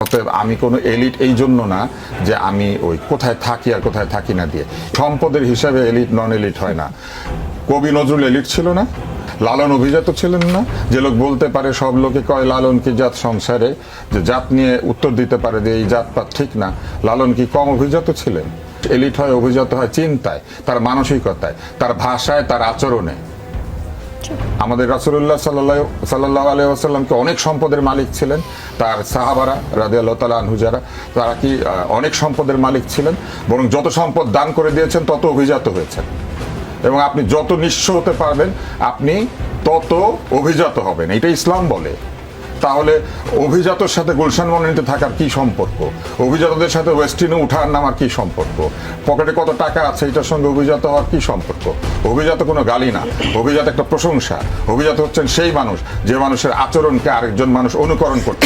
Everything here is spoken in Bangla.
অতএব আমি কোনো এলিট এই জন্য না যে আমি ওই কোথায় থাকি আর কোথায় থাকি না দিয়ে সম্পদের হিসাবে এলিট নন এলিট হয় না। কবি নজরুল এলিট ছিল না? লালন অভিজাত ছিলেন না? যে লোক বলতে পারে সব লোকে কয় লালন কি জাত সংসারে, যে জাত নিয়ে উত্তর দিতে পারে যে এই জাতপাত ঠিক না, লালন কি কম অভিজাত ছিলেন? এলিট হয় অভিজাত হয় চিন্তায়, তার মানসিকতায়, তার ভাষায়, তার আচরণে। আমাদের রাসূলুল্লাহ সাল্লাল্লাহু আলাইহি ওয়াসাল্লামকে অনেক সম্পদের মালিক ছিলেন, তার সাহাবারা রাদিয়াল্লাহু তাআলা আনহু যারা, তারা কি অনেক সম্পদের মালিক ছিলেন? বরং যত সম্পদ দান করে দিয়েছেন তত অভিজাত হয়েছেন। এবং আপনি যত নিঃস্ব হতে পারবেন আপনি তত অভিজাত হবেন, এটা ইসলাম বলে। তাহলে অভিজাতর সাথে গুলশান মনোনীতে থাকার কি সম্পর্ক? অভিজাতদের সাথে ওয়েস্টিনে উঠার নামার কি সম্পর্ক? পকেটে কত টাকা আছে এটার সঙ্গে অভিজাত হওয়ার কি সম্পর্ক? অভিজাত কোনো গালি না, অভিজাত একটা প্রশংসা। অভিজাত হচ্ছেন সেই মানুষ যে মানুষের আচরণকে আরেকজন মানুষ অনুকরণ করতে